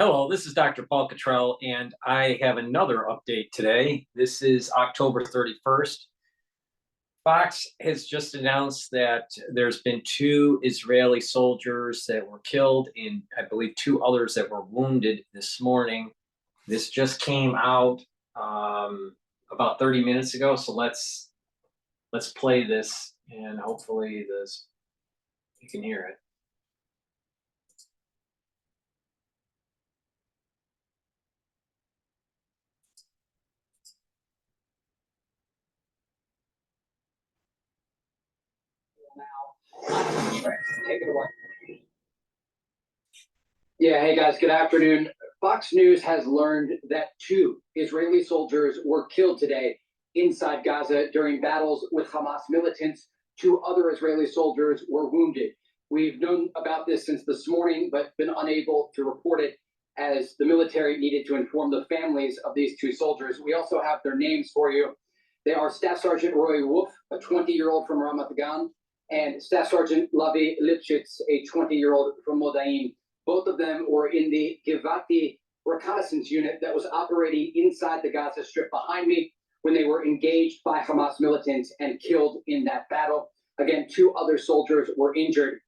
Hello, this is DrPaulCottrell, and I have another update today. This is October 31st. Fox has just announced that there's been two Israeli soldiers that were killed and I believe two others that were wounded this morning. This just came out about 30 minutes ago, so let's play this and hopefully you can hear it. Take it away. Yeah, hey guys, good afternoon. Fox News has learned that two Israeli soldiers were killed today inside Gaza during battles with Hamas militants. Two other Israeli soldiers were wounded. We've known about this since this morning, but been unable to report it as the military needed to inform the families of these two soldiers. We also have their names for you. They are Staff Sergeant Roy Wolf, a 20-year-old from Ramat Gan, and Staff Sergeant Lavi Lipschitz, a 20-year-old from Modain. Both of them were in the Givati reconnaissance unit that was operating inside the Gaza Strip behind me when they were engaged by Hamas militants and killed in that battle. Again, two other soldiers were injured.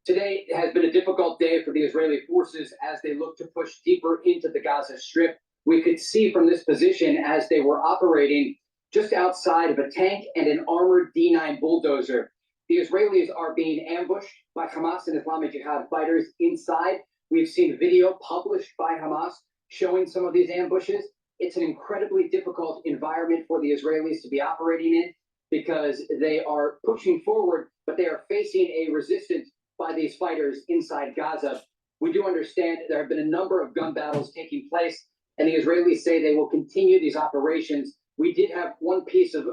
Today has been a difficult day for the Israeli forces as they look to push deeper into the Gaza Strip. We could see from this position as they were operating just outside of a tank and an armored D9 bulldozer. The Israelis are being ambushed by Hamas and Islamic Jihad fighters inside. We've seen video published by Hamas showing some of these ambushes. It's an incredibly difficult environment for the Israelis to be operating in because they are pushing forward, but they are facing a resistance by these fighters inside Gaza. We do understand there have been a number of gun battles taking place, and the Israelis say they will continue these operations. We did have one piece of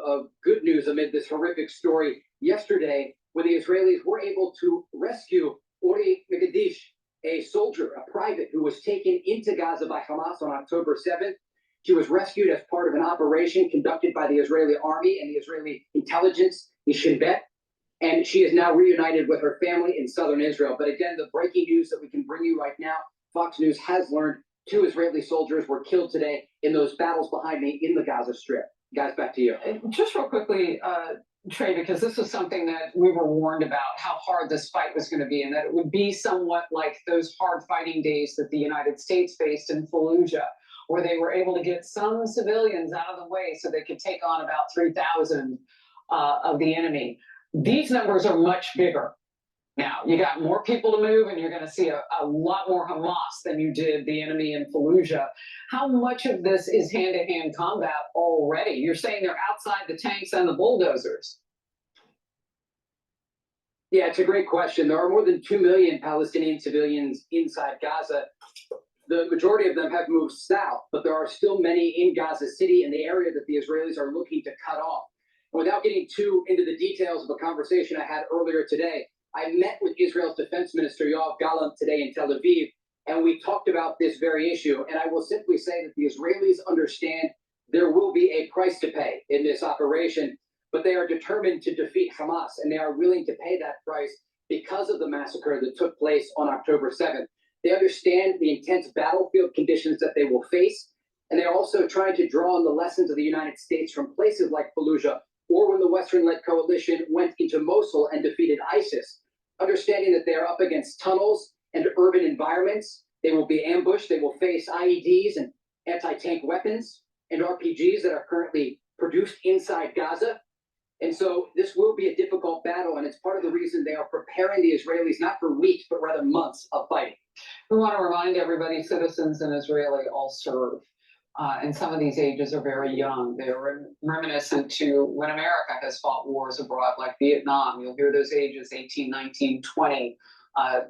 good news amid this horrific story yesterday when the Israelis were able to rescue Ori Megadish, a soldier, a private who was taken into Gaza by Hamas on October 7th. She was rescued as part of an operation conducted by the Israeli army and the Israeli intelligence, the Shin Bet, and she is now reunited with her family in southern Israel. But again, the breaking news that we can bring you right now, Fox News has learned two Israeli soldiers were killed today in those battles behind me in the Gaza Strip. Guys, back to you. Just real quickly, Trey, because this is something that we were warned about, how hard this fight was going to be, and that it would be somewhat like those hard fighting days that the United States faced in Fallujah, where they were able to get some civilians out of the way so they could take on about 3,000 of the enemy. These numbers are much bigger. Now, you got more people to move, and you're going to see a lot more Hamas than you did the enemy in Fallujah. How much of this is hand-to-hand combat already? You're saying they're outside the tanks and the bulldozers. Yeah, it's a great question. There are more than 2 million Palestinian civilians inside Gaza. The majority of them have moved south, but there are still many in Gaza City, in the area that the Israelis are looking to cut off. And without getting too into the details of a conversation I had earlier today, I met with Israel's Defense Minister Yoav Gallant today in Tel Aviv, and we talked about this very issue. And I will simply say that the Israelis understand there will be a price to pay in this operation, but they are determined to defeat Hamas, and they are willing to pay that price because of the massacre that took place on October 7th. They understand the intense battlefield conditions that they will face, and they're also trying to draw on the lessons of the United States from places like Fallujah, or when the Western-led coalition went into Mosul and defeated ISIS. Understanding that they are up against tunnels and urban environments, they will be ambushed, they will face IEDs and anti-tank weapons and RPGs that are currently produced inside Gaza. And so this will be a difficult battle, and it's part of the reason they are preparing the Israelis not for weeks, but rather months of fighting. We want to remind everybody, citizens in Israeli all serve. And some of these ages are very young. They're reminiscent to when America has fought wars abroad, like Vietnam. You'll hear those ages, 18, 19, 20.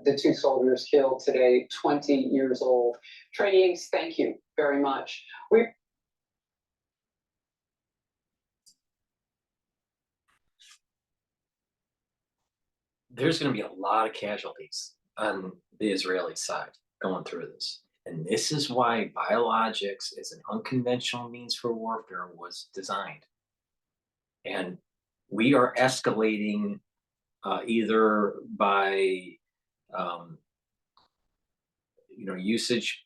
The two soldiers killed today, 20 years old. Trey Yanks, thank you very much. There's going to be a lot of casualties on the Israeli side going through this. And this is why biologics as an unconventional means for warfare was designed. And we are escalating either by usage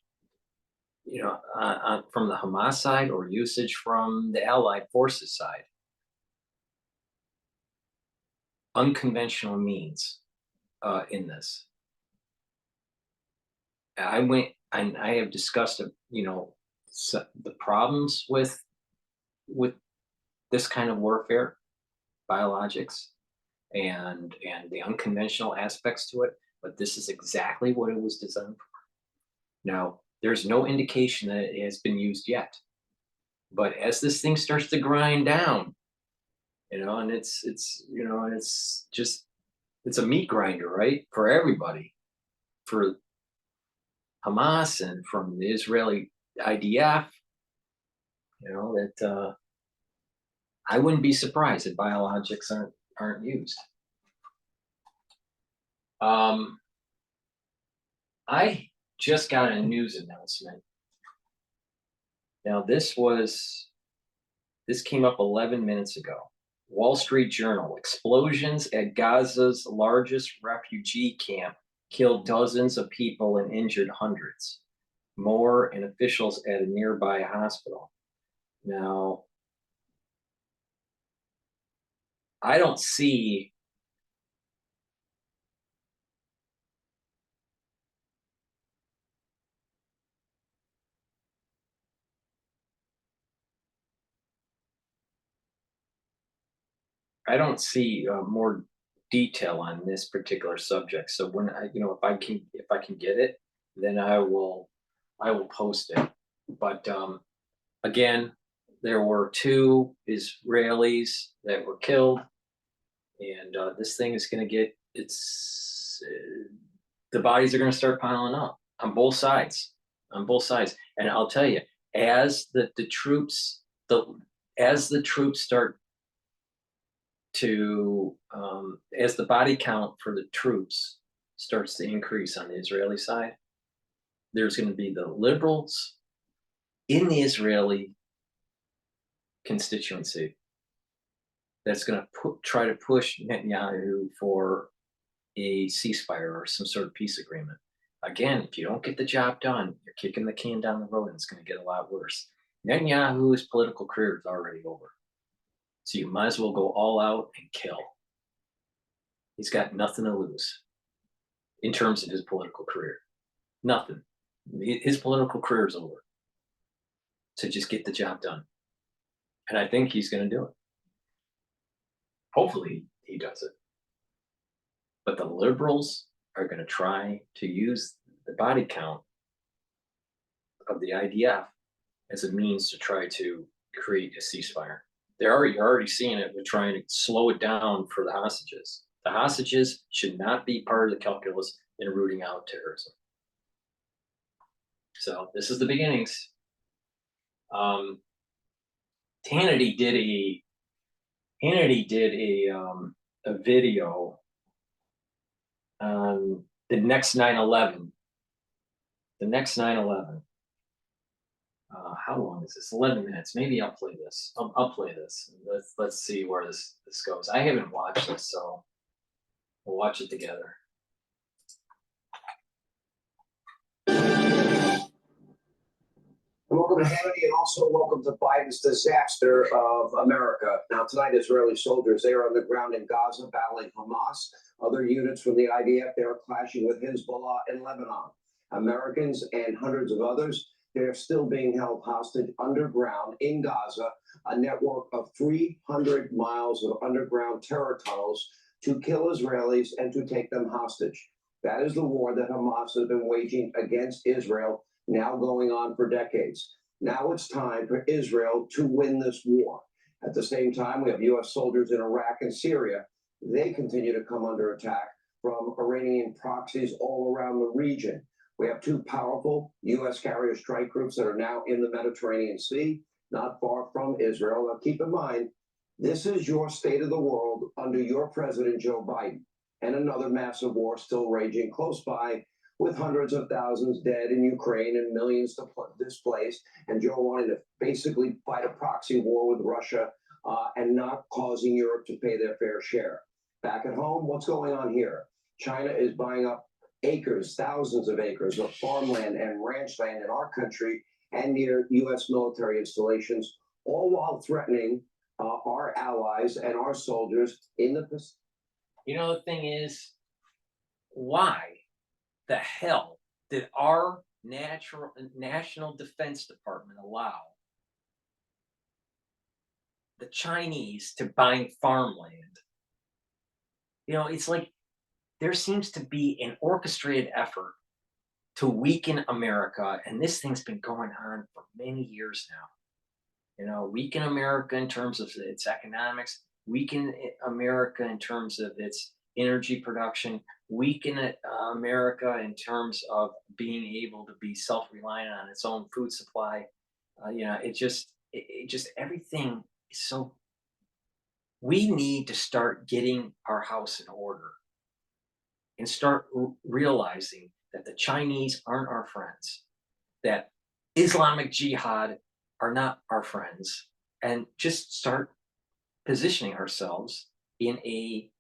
from the Hamas side or usage from the Allied forces side. Unconventional means in this. I have discussed, the problems with this kind of warfare, biologics, and the unconventional aspects to it. But this is exactly what it was designed for. Now, there's no indication that it has been used yet. But as this thing starts to grind down, and it's a meat grinder, right? For everybody, for Hamas and from the Israeli IDF, that I wouldn't be surprised if biologics aren't used. I just got a news announcement. Now this came up 11 minutes ago. Wall Street Journal: explosions at Gaza's largest refugee camp killed dozens of people and injured hundreds more, and officials at a nearby hospital. Now, I don't see more detail on this particular subject. So when if I can get it, then I will post it. But again, there were 2 Israelis that were killed, and this thing is going to get the bodies are going to start piling up on both sides, And I'll tell you, as the troops start to as the body count for the troops starts to increase on the Israeli side, there's going to be the liberals in the Israeli constituency that's going to try to push Netanyahu for a ceasefire or some sort of peace agreement. Again, if you don't get the job done, you're kicking the can down the road, and it's going to get a lot worse. Netanyahu's political career is already over. So you might as well go all out and kill. He's got nothing to lose in terms of his political career. Nothing. His political career is over. So just get the job done. And I think he's going to do it. Hopefully he does it. But the liberals are going to try to use the body count of the IDF as a means to try to create a ceasefire. You're already seeing it with trying to slow it down for the hostages. The hostages should not be part of the calculus in rooting out terrorism. So this is the beginnings. Hannity did a video on the next 9/11. The next 9/11. How long is this? 11 minutes. Maybe I'll play this. I'll play this. Let's see where this goes. I haven't watched this, so we'll watch it together. Welcome to Hannity, and also welcome to Biden's disaster of America. Now, tonight, Israeli soldiers, they are on the ground in Gaza battling Hamas. Other units from the IDF, they are clashing with Hezbollah in Lebanon. Americans and hundreds of others, they are still being held hostage underground in Gaza, a network of 300 miles of underground terror tunnels to kill Israelis and to take them hostage. That is the war that Hamas has been waging against Israel, now going on for decades. Now it's time for Israel to win this war. At the same time, we have U.S. soldiers in Iraq and Syria. They continue to come under attack from Iranian proxies all around the region. We have 2 powerful U.S. carrier strike groups that are now in the Mediterranean Sea, not far from Israel. Now, keep in mind, this is your state of the world under your president, Joe Biden, and another massive war still raging close by, with hundreds of thousands dead in Ukraine and millions displaced, and Joe wanting to basically fight a proxy war with Russia and not causing Europe to pay their fair share. Back at home, what's going on here? China is buying up acres, thousands of acres of farmland and ranch land in our country and near U.S. military installations, all while threatening our allies and our soldiers in the Pacific. You know, the thing is, why the hell did our National Defense Department allow the Chinese to buy farmland? You know, it's like there seems to be an orchestrated effort to weaken America, and this thing's been going on for many years now. You know, weaken America in terms of its economics, weaken America in terms of its energy production, weaken America in terms of being able to be self-reliant on its own food supply. You know, it just everything is so. We need to start getting our house in order and start realizing that the Chinese aren't our friends, that Islamic Jihad are not our friends, and just start positioning ourselves in a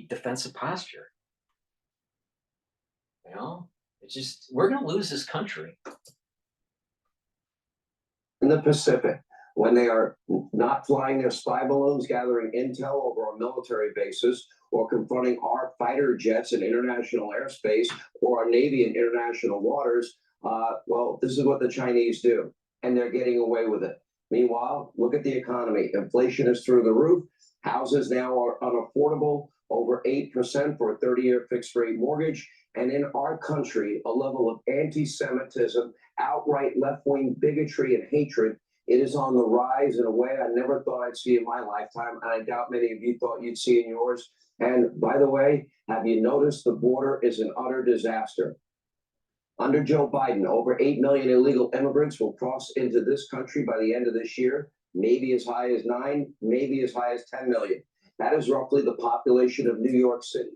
defensive posture. You know, it's just, we're going to lose this country. In the Pacific, when they are not flying their spy balloons, gathering intel over our military bases, or confronting our fighter jets in international airspace, or our Navy in international waters, well, this is what the Chinese do, and they're getting away with it. Meanwhile, look at the economy. Inflation is through the roof. Houses now are unaffordable, over 8% for a 30-year fixed-rate mortgage. And in our country, a level of anti-Semitism, outright left-wing bigotry and hatred, it is on the rise in a way I never thought I'd see in my lifetime, and I doubt many of you thought you'd see in yours. And by the way, have you noticed the border is an utter disaster? Under Joe Biden, over 8 million illegal immigrants will cross into this country by the end of this year, maybe as high as 9, maybe as high as 10 million. That is roughly the population of New York City.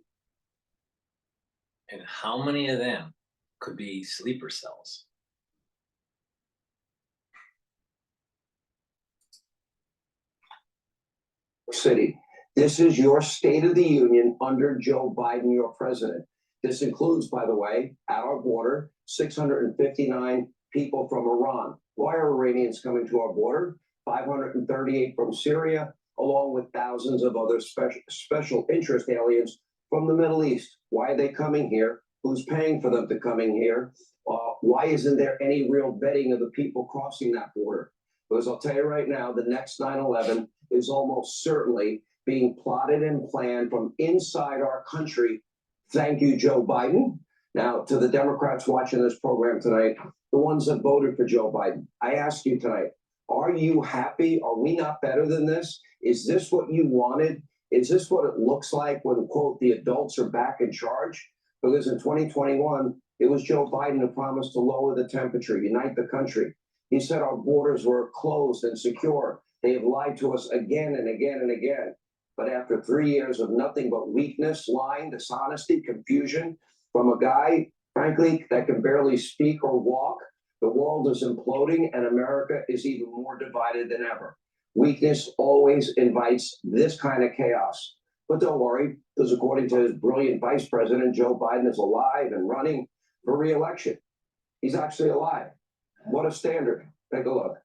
And how many of them could be sleeper cells? City. This is your State of the Union under Joe Biden, your president. This includes, by the way, at our border, 659 people from Iran. Why are Iranians coming to our border? 538 from Syria, along with thousands of other special interest aliens from the Middle East. Why are they coming here? Who's paying for them to coming here? Why isn't there any real vetting of the people crossing that border? Because I'll tell you right now, the next 9/11 is almost certainly being plotted and planned from inside our country. Thank you, Joe Biden. Now, to the Democrats watching this program tonight, the ones that voted for Joe Biden, I ask you tonight, are you happy? Are we not better than this? Is this what you wanted? Is this what it looks like when, quote, the adults are back in charge? Because in 2021, it was Joe Biden who promised to lower the temperature, unite the country. He said our borders were closed and secure. They have lied to us again and again and again. But after 3 years of nothing but weakness, lying, dishonesty, confusion from a guy, frankly, that can barely speak or walk, the world is imploding and America is even more divided than ever. Weakness always invites this kind of chaos. But don't worry, because according to his brilliant vice president, Joe Biden is alive and running for re-election. He's actually alive. What a standard. Take a look.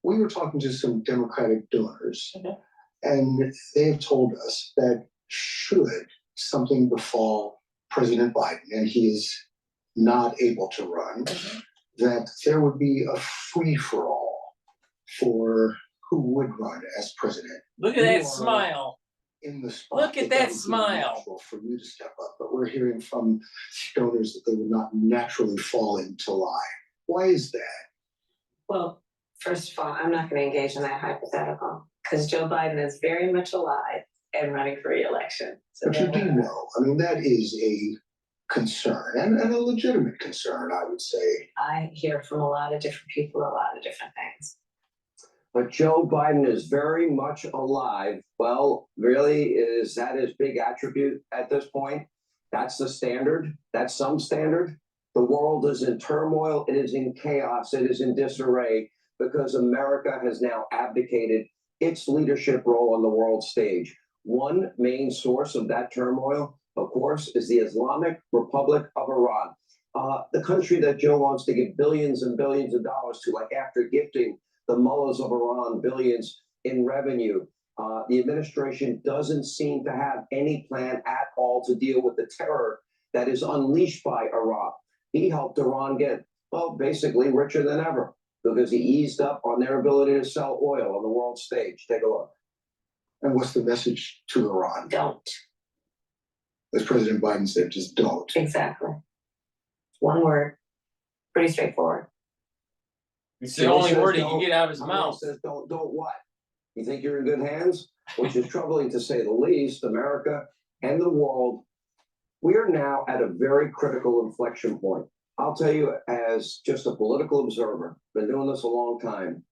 We were talking to some Democratic donors, and they've told us that should something befall President Biden and he is not able to run, that there would be a free-for-all for who would run as president. Look at that smile. In the spot. Look at that smile. For you to step up, but we're hearing from donors that they would not naturally fall into line. Why is that? Well, first of all, I'm not going to engage in that hypothetical because Joe Biden is very much alive and running for re-election. So but you do know, I mean, that is a concern and a legitimate concern, I would say. I hear from a lot of different people, a lot of different things. But Joe Biden is very much alive. Well, really, is that his big attribute at this point? That's the standard. That's some standard. The world is in turmoil. It is in chaos. It is in disarray because America has now abdicated its leadership role on the world stage. One main source of that turmoil, of course, is the Islamic Republic of Iran. The country that Joe wants to give billions and billions of dollars to, like after gifting the mullahs of Iran billions in revenue, the administration doesn't seem to have any plan at all to deal with the terror that is unleashed by Iran. He helped Iran get, well, basically richer than ever because he eased up on their ability to sell oil on the world stage. Take a look. And what's the message to Iran? Don't. As President Biden said, just don't. Exactly. One word. Pretty straightforward. It's the only says word he don't. can get out of his Joe mouth. says don't what? You think you're in good hands? Which is troubling to say the least. America and the world, we are now at a very critical inflection point. I'll tell you, as just a political observer, been doing this a long time,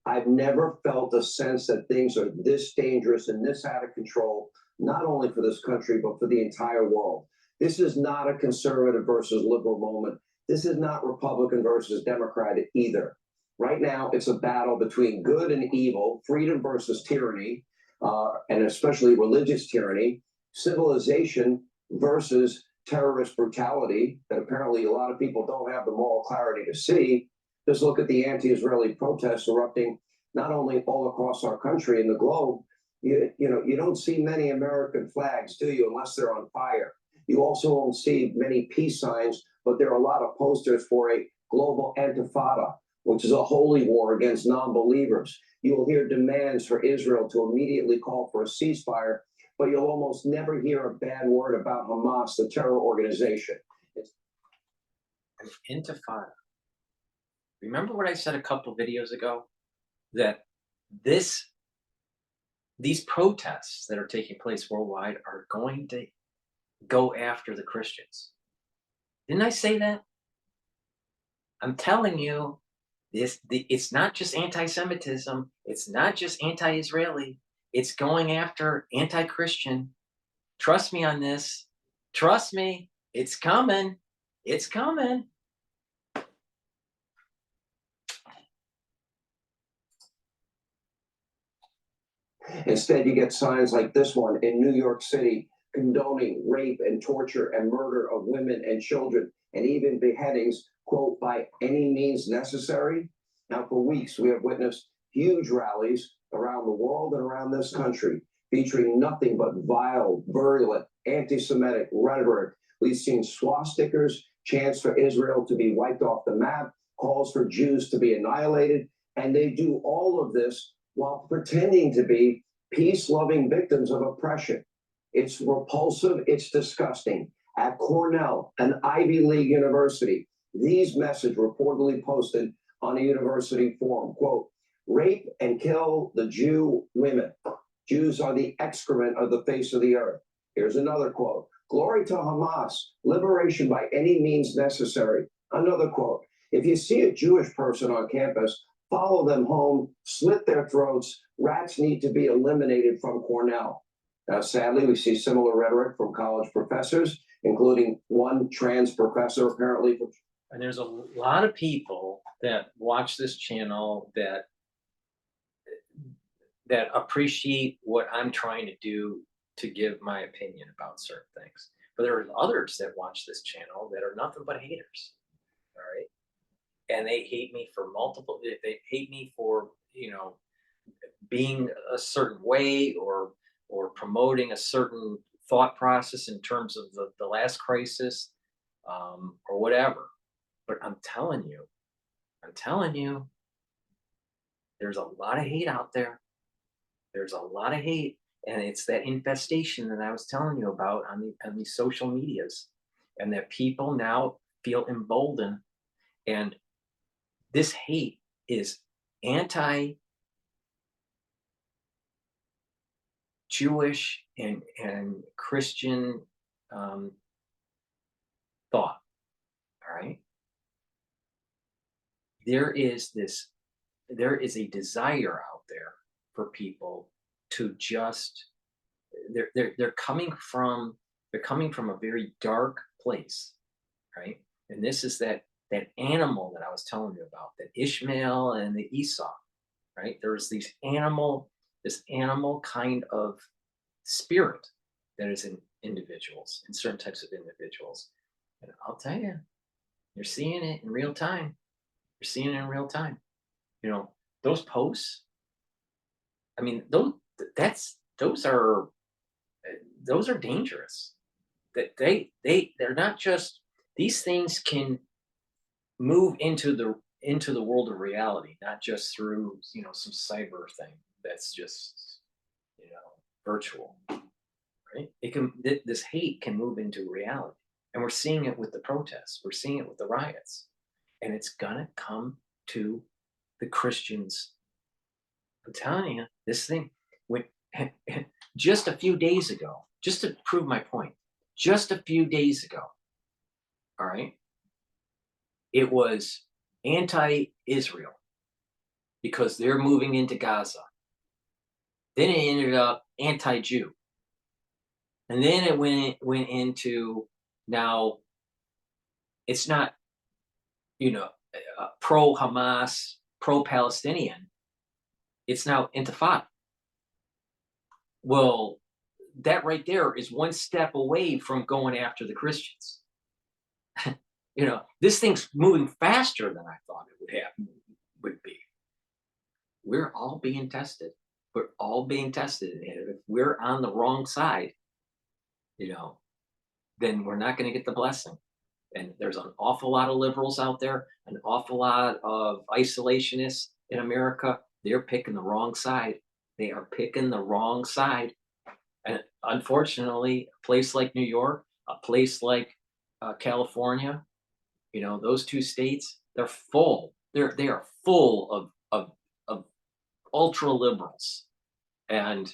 I've never felt a sense that things are this dangerous and this out of control, not only for this country, but for the entire world. This is not a conservative versus liberal moment. This is not Republican versus Democrat either. Right now, it's a battle between good and evil, freedom versus tyranny, and especially religious tyranny, civilization versus terrorist brutality that apparently a lot of people don't have the moral clarity to see. Just look at the anti-Israeli protests erupting not only all across our country and the globe. You don't see many American flags, do you, unless they're on fire. You also won't see many peace signs, but there are a lot of posters for a global intifada, which is a holy war against non-believers. You will hear demands for Israel to immediately call for a ceasefire, but you'll almost never hear a bad word about Hamas, the terror organization. An intifada. Remember what I said a couple videos ago? That these protests that are taking place worldwide are going to go after the Christians. Didn't I say that? I'm telling you, it's not just anti-Semitism. It's not just anti-Israeli. It's going after anti-Christian. Trust me on this. Trust me. It's coming. It's coming. Instead, you get signs like this one in New York City condoning rape and torture and murder of women and children and even beheadings, quote, by any means necessary. Now, for weeks, we have witnessed huge rallies around the world and around this country featuring nothing but vile, virulent, anti-Semitic rhetoric. We've seen swastikas, chants for Israel to be wiped off the map, calls for Jews to be annihilated, and they do all of this while pretending to be peace-loving victims of oppression. It's repulsive, it's disgusting. At Cornell, an Ivy League university, these messages reportedly posted on a university forum, quote, rape and kill the Jew women. Jews are the excrement of the face of the earth. Here's another quote, glory to Hamas, liberation by any means necessary. Another quote, if you see a Jewish person on campus, follow them home, slit their throats. Rats need to be eliminated from Cornell. Now, sadly, we see similar rhetoric from college professors, including one trans professor apparently. And there's a lot of people that watch this channel that appreciate what I'm trying to do to give my opinion about certain things. But there are others that watch this channel that are nothing but haters. All right. And they hate me for they hate me for, being a certain way or promoting a certain thought process in terms of the last crisis, or whatever. But I'm telling you, there's a lot of hate out there. There's a lot of hate. And it's that infestation that I was telling you about on these social medias, and that people now feel emboldened. And this hate is anti-Jewish and Christian thought. All right. There is a desire out there for people to just they're coming from a very dark place, right? And this is that animal that I was telling you about, that Ishmael and the Esau, right? There's this animal kind of spirit that is in individuals, in certain types of individuals. And I'll tell you, You're seeing it in real time. You're seeing it in real time. You know, those posts. I mean, those are dangerous. That they're not just, these things can move into the world of reality, not just through, you know, some cyber thing that's just, you know, virtual, right? It can, this hate can move into reality, and we're seeing it with the protests. We're seeing it with the riots, and it's gonna come to the Christians. I'm telling you, this thing went just a few days ago, just to prove my point, just a few days ago, all right, it was anti-Israel because they're moving into Gaza. Then it ended up anti-Jew. And then it went into, now it's not, you know, pro-Hamas, pro-Palestinian. It's now intifada. Well, that right there is one step away from going after the Christians. You know, this thing's moving faster than I thought it would be. We're all being tested. We're all being tested. And if we're on the wrong side, you know, then we're not going to get the blessing. And there's an awful lot of liberals out there, an awful lot of isolationists in America. They're picking the wrong side. They are picking the wrong side. And unfortunately, a place like New York, a place like California, you know, those two states, they're full. They are full of ultra liberals, and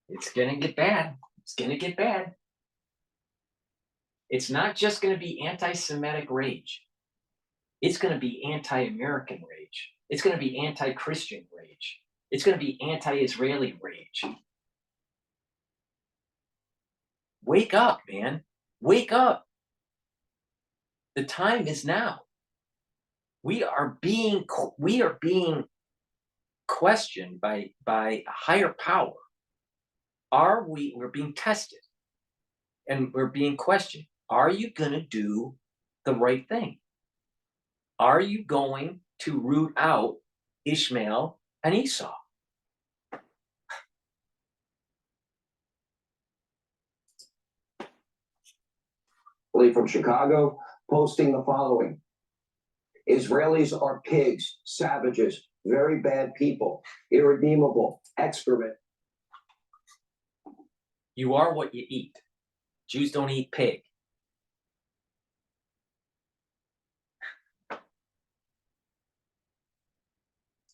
it's gonna get bad. It's gonna get bad. It's not just gonna be anti-Semitic rage. It's gonna be anti-American rage. It's gonna be anti-Christian rage. It's gonna be anti-Israeli rage. Wake up, man. Wake up. The time is now. We are being questioned by a higher power. We're being tested, and we're being questioned. Are you going to do the right thing? Are you going to root out Ishmael and Esau? From Chicago, posting the following: Israelis are pigs, savages, very bad people, irredeemable, excrement. You are what you eat. Jews don't eat pig.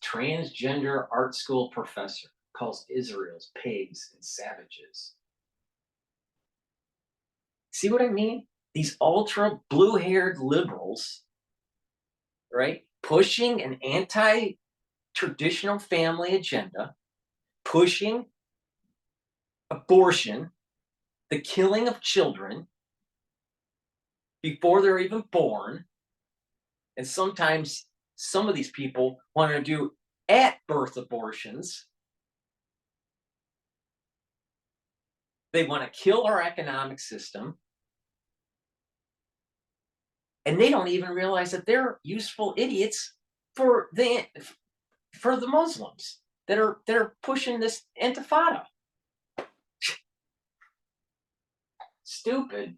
Transgender art school professor calls Israel's pigs and savages. See what I mean? These ultra blue-haired liberals, right? Pushing an anti-traditional family agenda, pushing abortion, the killing of children before they're even born. And sometimes some of these people want to do at-birth abortions. They want to kill our economic system. And they don't even realize that they're useful idiots for the Muslims that are pushing this intifada. Stupid.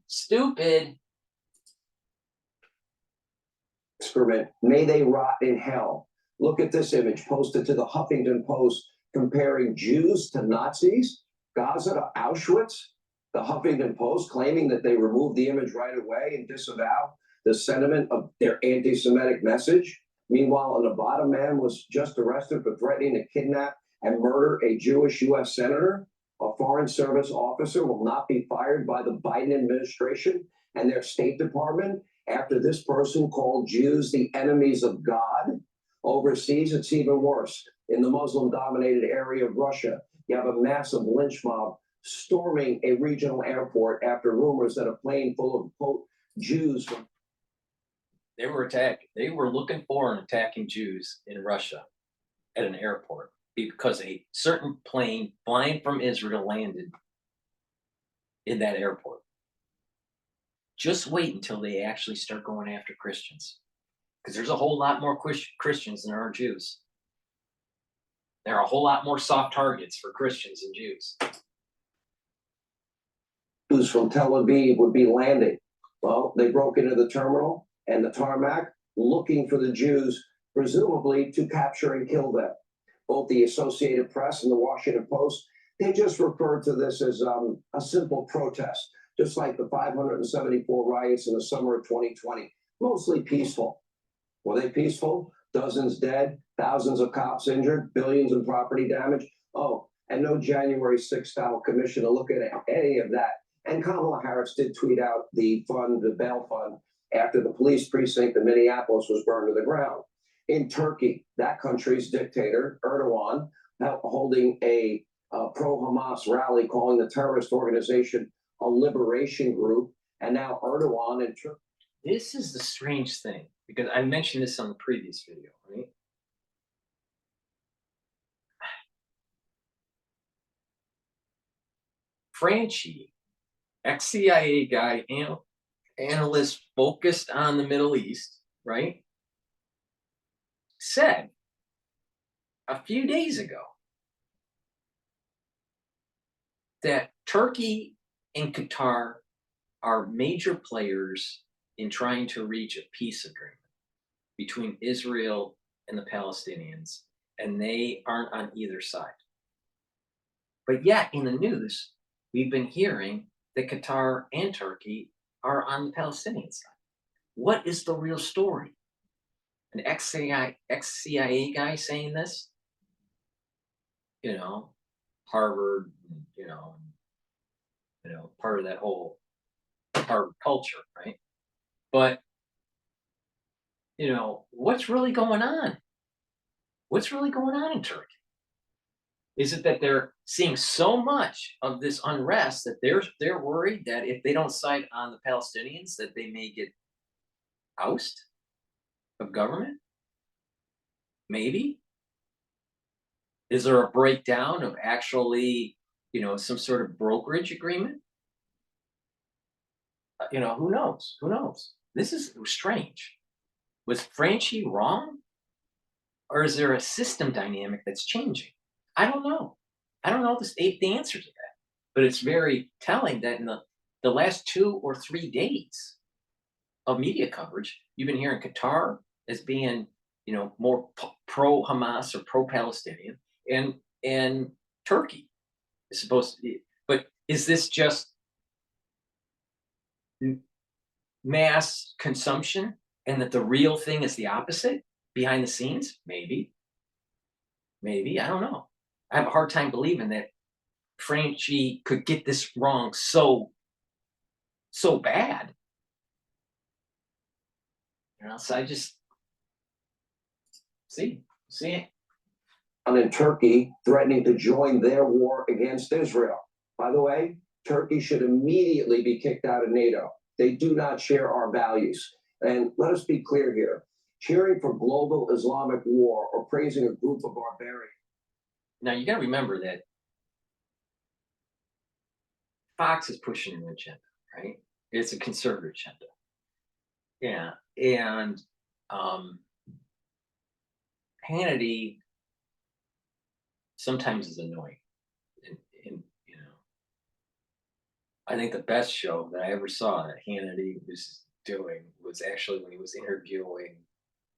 Excrement. May they rot in hell. Look at this image posted to the Huffington Post comparing Jews to Nazis, Gaza to Auschwitz. The Huffington Post claiming that they removed the image right away and disavow the sentiment of their anti-Semitic message. Meanwhile, a Nevada man was just arrested for threatening to kidnap and murder a Jewish U.S. senator. A Foreign Service officer will not be fired by the Biden administration and their State Department after this person called Jews the enemies of God. Overseas, it's even worse. In the Muslim-dominated area of Russia, you have a massive lynch mob storming a regional airport after rumors that a plane full of, quote, Jews from They were attacked. They were looking for and attacking Jews in Russia at an airport because a certain plane flying from Israel landed in that airport. Just wait until they actually start going after Christians, because there's a whole lot more Christians than there are Jews. There are a whole lot more soft targets for Christians and Jews. Who's from Tel Aviv would be landing. Well, they broke into the terminal and the tarmac looking for the Jews, presumably to capture and kill them. Both the Associated Press and the Washington Post, they just referred to this as a simple protest, just like the 574 riots in the summer of 2020, mostly peaceful. Were they peaceful? Dozens dead, thousands of cops injured, billions in property damage. Oh, and no January 6th style commission to look at any of that. And Kamala Harris did tweet out the bail fund, after the police precinct in Minneapolis was burned to the ground. In Turkey, that country's dictator, Erdogan, holding a pro-Hamas rally, calling the terrorist organization a liberation group. And now Erdogan and Turkey. This is the strange thing, because I mentioned this on the previous video, right? Franchi, ex-CIA guy, analyst focused on the Middle East, right, said a few days ago that Turkey and Qatar are major players in trying to reach a peace agreement between Israel and the Palestinians, and they aren't on either side. But yet, in the news, we've been hearing that Qatar and Turkey are on the Palestinian side. What is the real story? An ex-CIA guy saying this? You know, Harvard, part of that whole Harvard culture, right? But, what's really going on? What's really going on in Turkey? Is it that they're seeing so much of this unrest that they're worried that if they don't side on the Palestinians, that they may get ousted of government? Maybe. Is there a breakdown of actually, some sort of brokerage agreement? Who knows? Who knows? This is strange. Was Franchi wrong? Or is there a system dynamic that's changing? I don't know. I don't know the answer to that. But it's very telling that in the last 2 or 3 days of media coverage, you've been hearing Qatar as being, more pro-Hamas or pro-Palestinian, and Turkey is supposed to be. But is this just mass consumption, and that the real thing is the opposite behind the scenes? Maybe. I don't know. I have a hard time believing that Franchi could get this wrong so bad. So I just see it. And in Turkey, threatening to join their war against Israel. By the way, Turkey should immediately be kicked out of NATO. They do not share our values. And let us be clear here. Cheering for global Islamic war or praising a group of barbarians. Now, you got to remember that Fox is pushing an agenda, right? It's a conservative agenda. Yeah. And Hannity sometimes is annoying. And I think the best show that I ever saw that Hannity was doing was actually when he was interviewing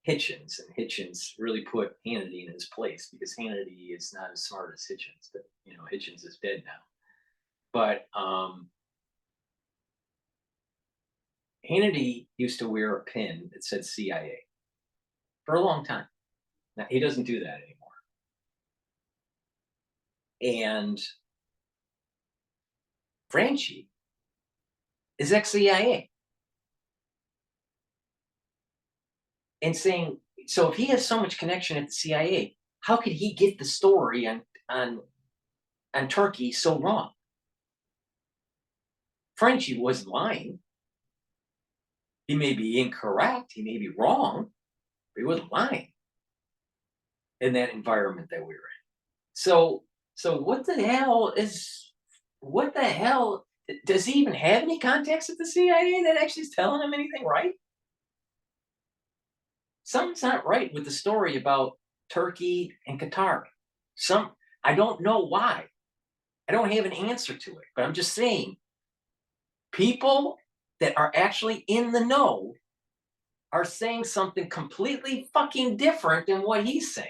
Hitchens, and Hitchens really put Hannity in his place, because Hannity is not as smart as Hitchens, but Hitchens is dead now. But Hannity used to wear a pin that said CIA for a long time. Now he doesn't do that anymore. And Franchi is ex-CIA. And saying, so if he has so much connection at the CIA, how could he get the story on Turkey so wrong? Franchi wasn't lying. He may be incorrect, he may be wrong, but he wasn't lying in that environment that we were in. So what the hell does he even have any contacts at the CIA that actually is telling him anything right? Something's not right with the story about Turkey and Qatar. I don't know why. I don't have an answer to it, but I'm just saying, people that are actually in the know are saying something completely fucking different than what he's saying.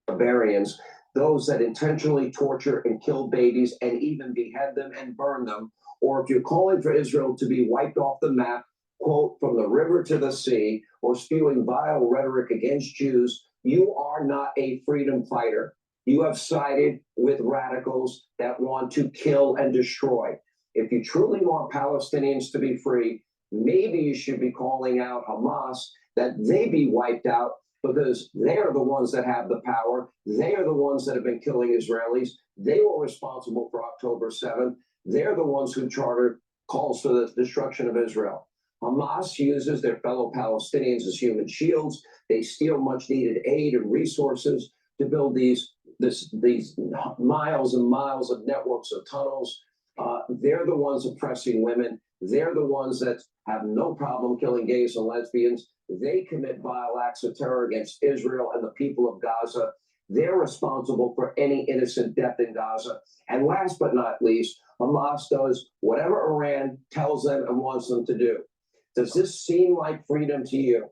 Barbarians, those that intentionally torture and kill babies and even behead them and burn them, or if you're calling for Israel to be wiped off the map, quote, from the river to the sea, or spewing vile rhetoric against Jews, you are not a freedom fighter. You have sided with radicals that want to kill and destroy. If you truly want Palestinians to be free, maybe you should be calling out Hamas that they be wiped out, because they're the ones that have the power. They are the ones that have been killing Israelis. They were responsible for October 7th. They're the ones who chartered calls for the destruction of Israel. Hamas uses their fellow Palestinians as human shields. They steal much needed aid and resources to build these miles and miles of networks of tunnels. They're the ones oppressing women. They're the ones that have no problem killing gays and lesbians. They commit vile acts of terror against Israel and the people of Gaza. They're responsible for any innocent death in Gaza. And last but not least, Hamas does whatever Iran tells them and wants them to do. Does this seem like freedom to you?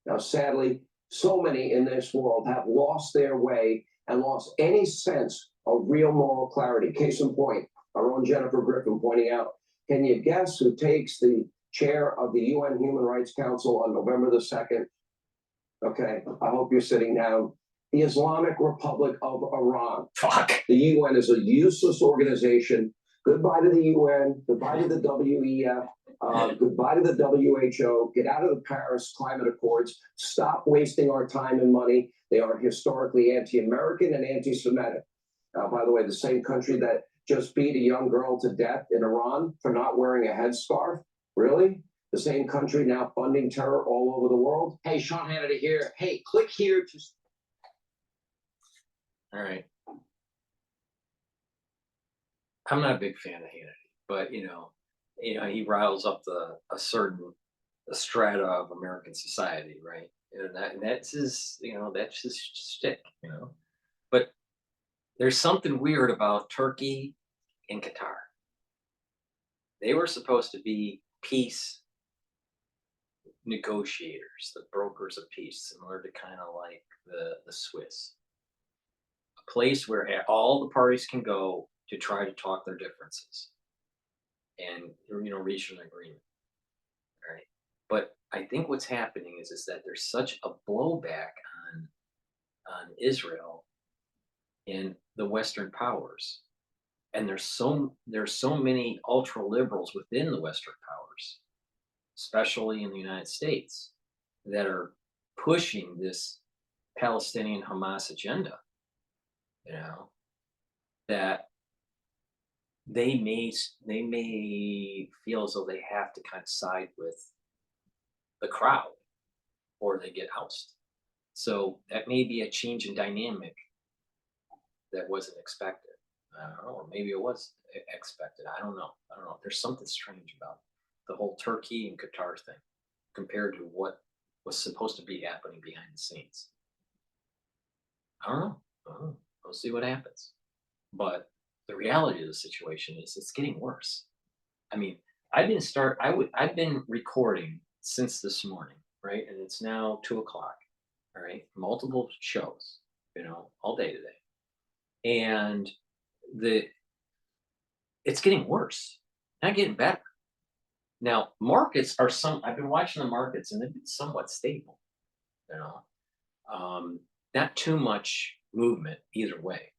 Now, sadly, so many in this world have lost their way and lost any sense of real moral clarity. Case in point, our own Jennifer Griffin pointing out, can you guess who takes the chair of the UN Human Rights Council on November the 2nd? Okay, I hope you're sitting down. The Islamic Republic of Iran. Fuck. The UN is a useless organization. Goodbye to the UN, goodbye to the WEF, goodbye to the WHO. Get out of the Paris Climate Accords. Stop wasting our time and money. They are historically anti-American and anti-Semitic. By the way, the same country that just beat a young girl to death in Iran for not wearing a headscarf. Really? The same country now funding terror all over the world? Hey, Sean Hannity here. Hey, click here to... All right. I'm not a big fan of Hannity, but he riles up a certain strata of American society, right? And that's his shtick, But there's something weird about Turkey and Qatar. They were supposed to be peace negotiators, the brokers of peace, similar to kind of like the Swiss. A place where all the parties can go to try to talk their differences and reach an agreement. Right. But I think what's happening is that there's such a blowback on Israel and the Western powers. And there's so many ultra liberals within the Western powers, especially in the United States, that are pushing this Palestinian Hamas agenda, that they may feel as though they have to kind of side with the crowd or they get ousted. So that may be a change in dynamic that wasn't expected. I don't know, or maybe it was expected. I don't know. There's something strange about the whole Turkey and Qatar thing compared to what was supposed to be happening behind the scenes. I don't know. We'll see what happens. But the reality of the situation is it's getting worse. I mean, I've been recording since this morning, right? And it's now 2:00. All right, multiple shows, all day today, and it's getting worse, not getting better. Now, markets are I've been watching the markets and they've been somewhat stable, not too much movement either way,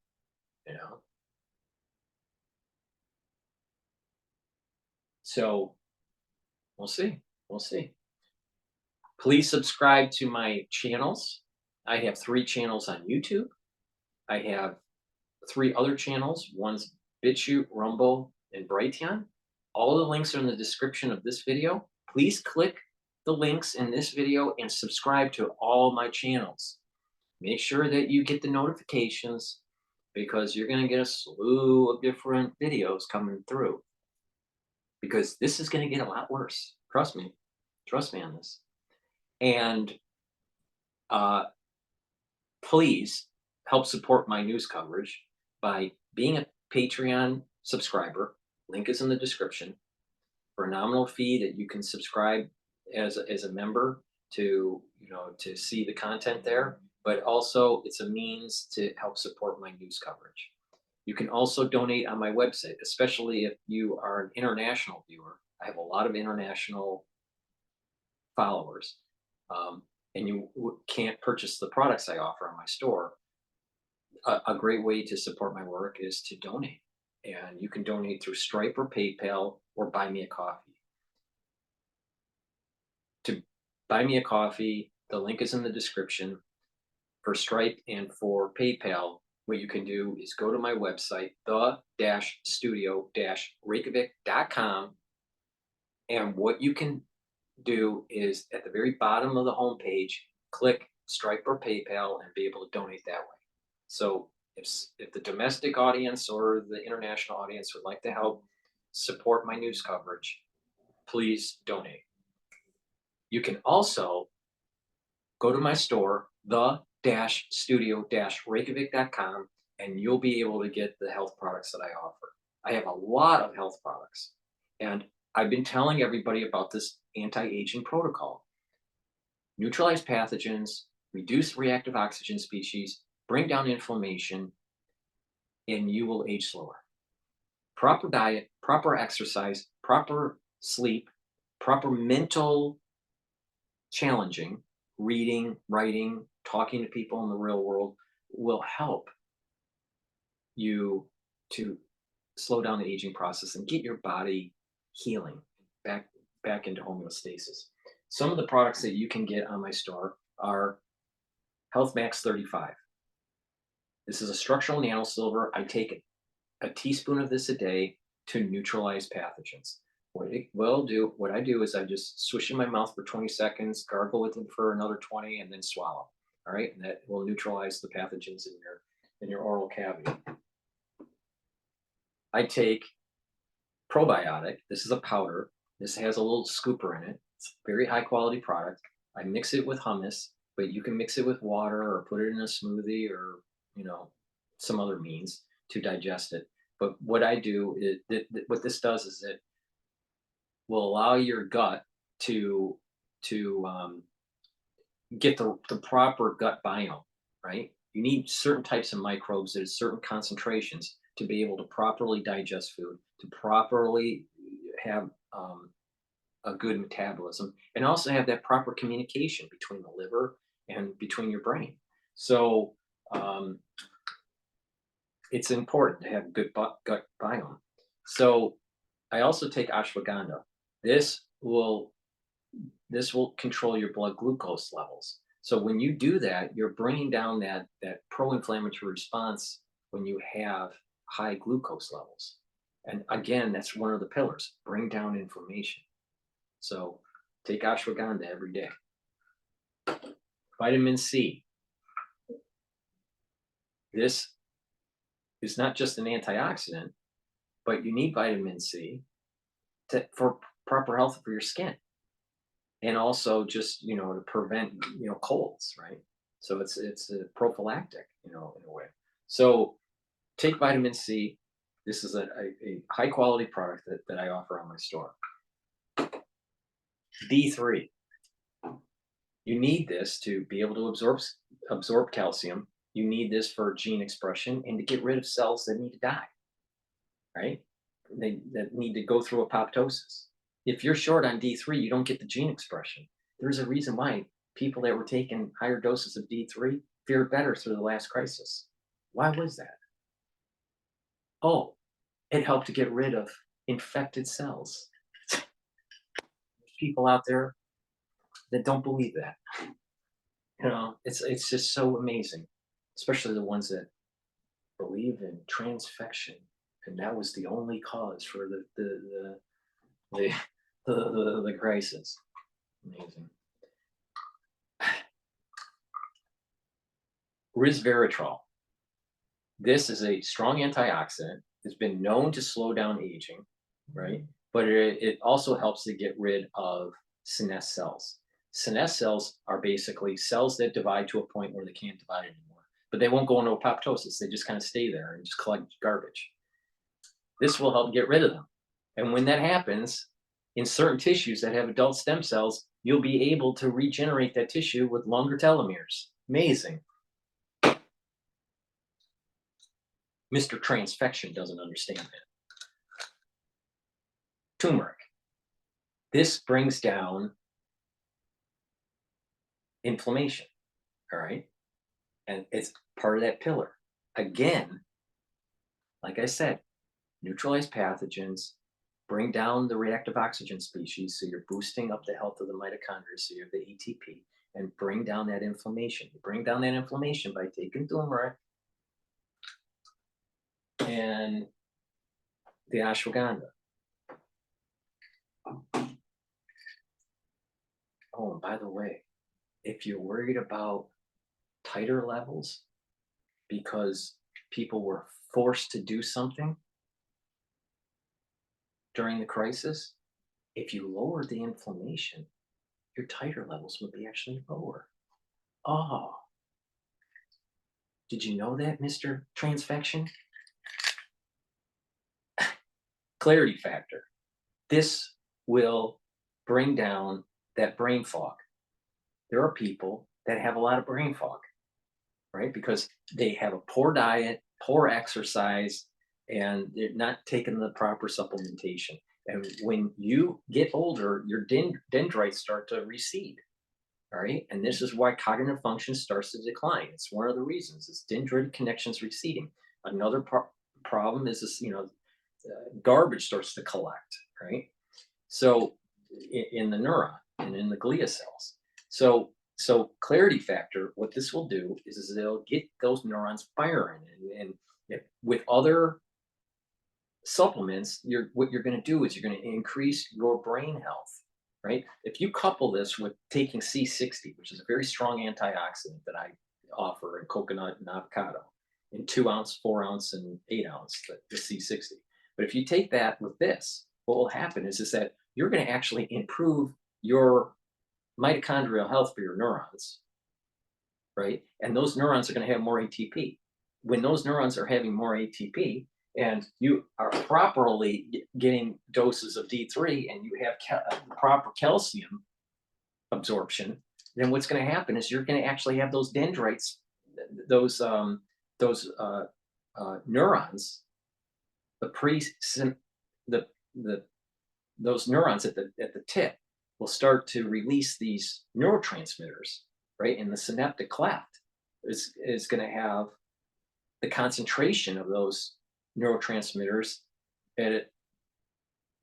So we'll see. Please subscribe to my channels. I have 3 channels on YouTube. I have 3 other channels. One's Bitchute, Rumble, and Brighteon. All the links are in the description of this video. Please click the links in this video and subscribe to all my channels. make sure that you get the notifications because you're going to get a slew of different videos coming through. Because this is going to get a lot worse. Trust me. Trust me on this. And please help support my news coverage by being a Patreon subscriber. Link is in the description. For a nominal fee that you can subscribe as a member to, to see the content there, but also it's a means to help support my news coverage. You can also donate on my website, especially if you are an international viewer. I have a lot of international followers, and you can't purchase the products I offer on my store. A great way to support my work is to donate. And you can donate through Stripe or PayPal or buy me a coffee. To buy me a coffee, the link is in the description. For Stripe and for PayPal, what you can do is go to my website, the-studio-reykjavik.com. And what you can do is at the very bottom of the homepage, click Stripe or PayPal and be able to donate that way. So if the domestic audience or the international audience would like to help support my news coverage, please donate. You can also go to my store, the-studio-reykjavik.com, and you'll be able to get the health products that I offer. I have a lot of health products, and I've been telling everybody about this anti-aging protocol. Neutralize pathogens, reduce reactive oxygen species, bring down inflammation, and you will age slower. Proper diet, proper exercise, proper sleep, proper mental challenging, reading, writing, talking to people in the real world will help you to slow down the aging process and get your body healing back into homeostasis. Some of the products that you can get on my store are Health Max 35. This is a structural nanosilver. I take a teaspoon of this a day to neutralize pathogens. What I do is I just swish in my mouth for 20 seconds, gargle with it for another 20, and then swallow. All right, and that will neutralize the pathogens in your oral cavity. I take probiotic. This is a powder. This has a little scooper in it. It's a very high quality product. I mix it with hummus, but you can mix it with water or put it in a smoothie or some other means to digest it. But what I do is what this does is it will allow your gut to get the proper gut biome, right? You need certain types of microbes at certain concentrations to be able to properly digest food, to properly have a good metabolism, and also have that proper communication between the liver and between your brain. So it's important to have a good gut biome. So I also take ashwagandha. This will control your blood glucose levels. So when you do that, you're bringing down that pro-inflammatory response when you have high glucose levels. And again, that's one of the pillars, bring down inflammation. So take ashwagandha every day. Vitamin C. This is not just an antioxidant, but you need vitamin C for proper health for your skin. And also just, to prevent, colds, right? So it's a prophylactic, in a way. So take vitamin C. This is a high quality product that I offer on my store. D3. You need this to be able to absorb calcium. You need this for gene expression and to get rid of cells that need to die, right? That need to go through apoptosis. If you're short on D3, you don't get the gene expression. There's a reason why people that were taking higher doses of D3 fared better through the last crisis. Why was that? Oh, it helped to get rid of infected cells. There's people out there that don't believe that. It's just so amazing, especially the ones that believe in transfection, and that was the only cause for the crisis. Amazing. resveratrol. This is a strong antioxidant. It's been known to slow down aging, right? But it also helps to get rid of senesced cells. Senesced cells are basically cells that divide to a point where they can't divide anymore, but they won't go into apoptosis. They just kind of stay there and just collect garbage. This will help get rid of them. And when that happens, in certain tissues that have adult stem cells, you'll be able to regenerate that tissue with longer telomeres. Amazing. Mr. Transfection doesn't understand that. Turmeric. This brings down inflammation, all right? And it's part of that pillar. Again, like I said, neutralize pathogens, bring down the reactive oxygen species, so you're boosting up the health of the mitochondria, so you have the ATP, and bring down that inflammation. You bring down that inflammation by taking turmeric and the ashwagandha. Oh, and by the way, if you're worried about titer levels because people were forced to do something during the crisis, if you lower the inflammation, your titer levels would be actually lower. Oh, did you know that, Mr. Transfection? Clarity factor. This will bring down that brain fog. There are people that have a lot of brain fog, right? Because they have a poor diet, poor exercise, and they're not taking the proper supplementation. And when you get older, your dendrites start to recede, all right? And this is why cognitive function starts to decline. It's one of the reasons. It's dendritic connections receding. Another problem is this, garbage starts to collect, right? So in the neuron and in the glia cells. So clarity factor, what this will do is it'll get those neurons firing, and with other supplements, what you're going to do is you're going to increase your brain health, right? If you couple this with taking C60, which is a very strong antioxidant that I offer in coconut and avocado, in 2 ounce, 4 ounce, and 8 ounce, the C60. But if you take that with this, what will happen is that you're going to actually improve your mitochondrial health for your neurons, right? And those neurons are going to have more ATP. When those neurons are having more ATP and you are properly getting doses of D3 and you have proper calcium absorption, then what's going to happen is you're going to actually have those dendrites, those neurons, those neurons at the tip will start to release these neurotransmitters, right? And the synaptic cleft is going to have the concentration of those neurotransmitters at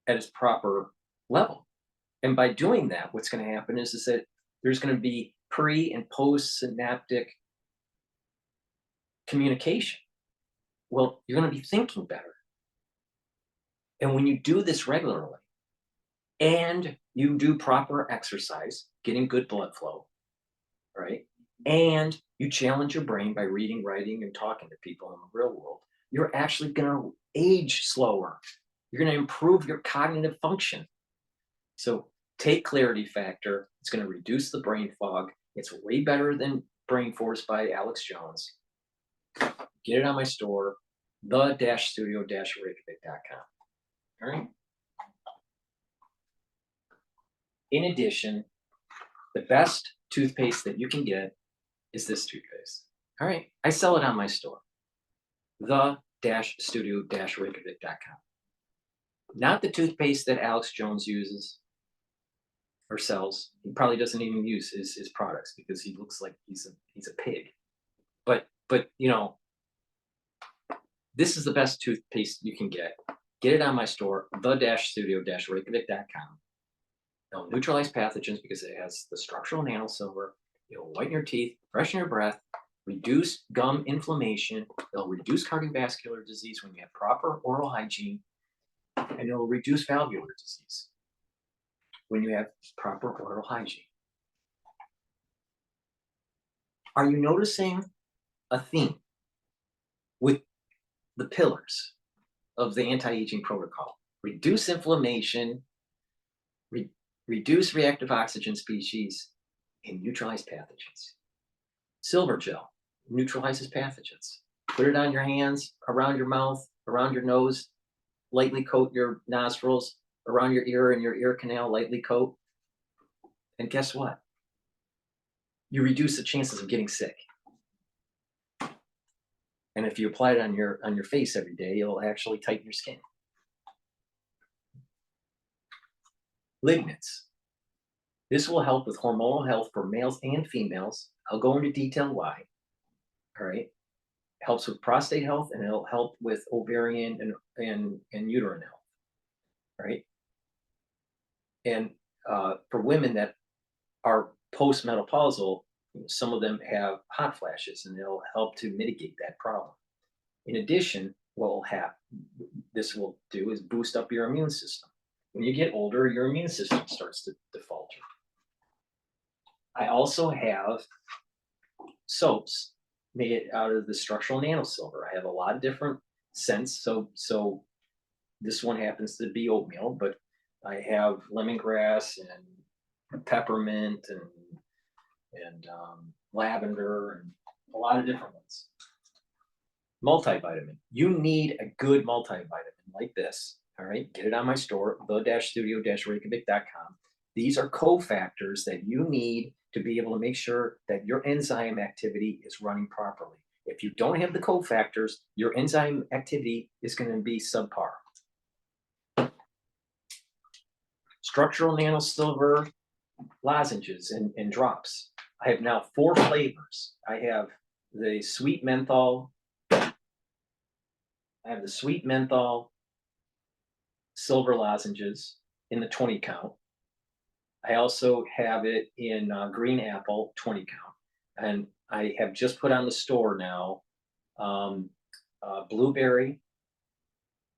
its proper level. And by doing that, what's going to happen is that there's going to be pre and post synaptic communication. Well, you're going to be thinking better. And when you do this regularly, and you do proper exercise, getting good blood flow, right? And you challenge your brain by reading, writing, and talking to people in the real world, you're actually going to age slower. You're going to improve your cognitive function. So take Clarity Factor. It's going to reduce the brain fog. It's way better than Brain Force by Alex Jones. Get it on my store, the-studio-reykjavik.com. All right. In addition, the best toothpaste that you can get is this toothpaste. All right. I sell it on my store, the-studio-reykjavik.com. Not the toothpaste that Alex Jones uses or sells. He probably doesn't even use his products because he looks like he's a pig. But this is the best toothpaste you can get. Get it on my store, the-studio-reykjavik.com. It'll neutralize pathogens because it has the structural nanosilver. It'll whiten your teeth, freshen your breath, reduce gum inflammation. It'll reduce cardiovascular disease when you have proper oral hygiene, and it'll reduce valvular disease when you have proper oral hygiene. Are you noticing a theme with the pillars of the anti-aging protocol: reduce inflammation, reduce reactive oxygen species, and neutralize pathogens. Silver gel neutralizes pathogens. Put it on your hands, around your mouth, around your nose, lightly coat your nostrils, around your ear and your ear canal, lightly coat. And guess what? You reduce the chances of getting sick. And if you apply it on your face every day, it'll actually tighten your skin. Lignans. This will help with hormonal health for males and females. I'll go into detail why. All right. Helps with prostate health, and it'll help with ovarian and uterine health. Right. And for women that are postmenopausal, some of them have hot flashes, and it'll help to mitigate that problem. In addition, what this will do is boost up your immune system. When you get older, your immune system starts to falter. I also have soaps made out of the structural nanosilver. I have a lot of different scents. So this one happens to be oatmeal, but I have lemongrass and peppermint and lavender and a lot of different ones. Multivitamin. You need a good multivitamin like this. All right, get it on my store, the-studio-reykjavik.com. These are cofactors that you need to be able to make sure that your enzyme activity is running properly. If you don't have the cofactors, your enzyme activity is going to be subpar. Structural nanosilver lozenges and drops. I have now 4 flavors. I have the sweet menthol. I have the sweet menthol silver lozenges in the 20 count. I also have it in green apple 20 count. And I have just put on the store now blueberry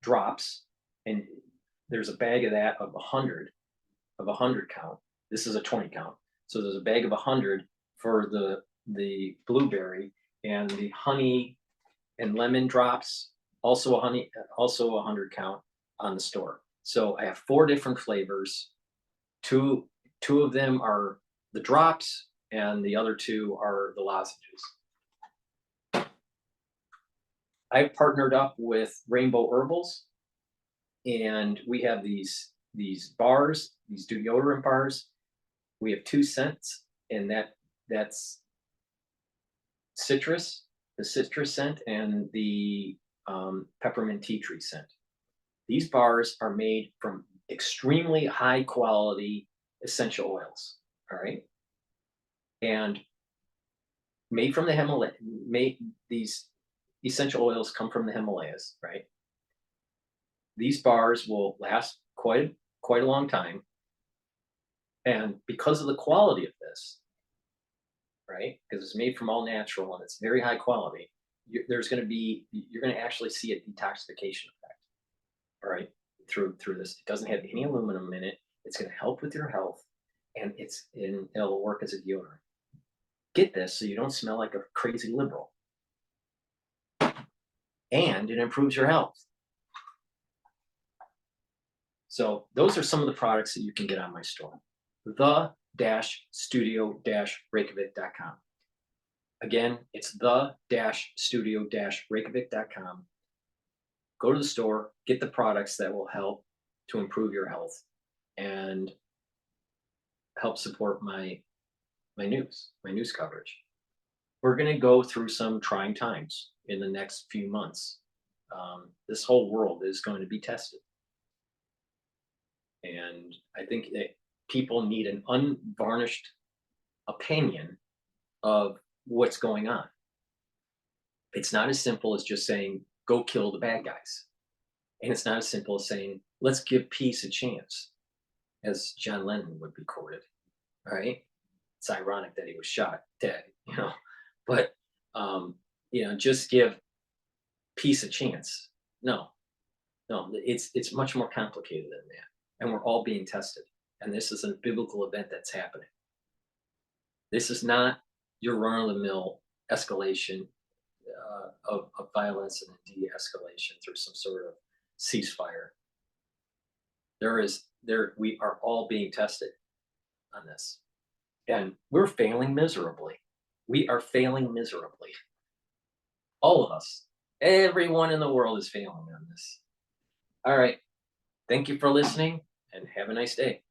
drops. And there's a bag of that of 100 count. This is a 20 count. So there's a bag of 100 for the blueberry, and the honey and lemon drops, also 100 count on the store. So I have 4 different flavors. Two of them are the drops, and the other 2 are the lozenges. I've partnered up with Rainbow Herbals, and we have these bars, these deodorant bars. We have 2 scents, and that's citrus, the citrus scent, and the peppermint tea tree scent. These bars are made from extremely high quality essential oils. All right. And made from the Himalaya, these essential oils come from the Himalayas, right? These bars will last quite a long time. And because of the quality of this, right? Because it's made from all natural and it's very high quality, you're going to actually see a detoxification effect, all right, through this. It doesn't have any aluminum in it. It's going to help with your health, and it'll work as a deodorant. Get this so you don't smell like a crazy liberal. And it improves your health. So those are some of the products that you can get on my store. the-studio-reykjavik.com. Again, it's the-studio-reykjavik.com. Go to the store, get the products that will help to improve your health and help support my news coverage. We're going to go through some trying times in the next few months. This whole world is going to be tested. And I think that people need an unvarnished opinion of what's going on. It's not as simple as just saying, go kill the bad guys. And it's not as simple as saying, let's give peace a chance, as John Lennon would be quoted, right? It's ironic that he was shot dead, but, just give peace a chance. No, it's much more complicated than that. And we're all being tested. And this is a biblical event that's happening. This is not your run-of-the-mill escalation of violence and a de-escalation through some sort of ceasefire. We are all being tested on this, and we're failing miserably. We are failing miserably. All of us, everyone in the world is failing on this. All right. Thank you for listening and have a nice day.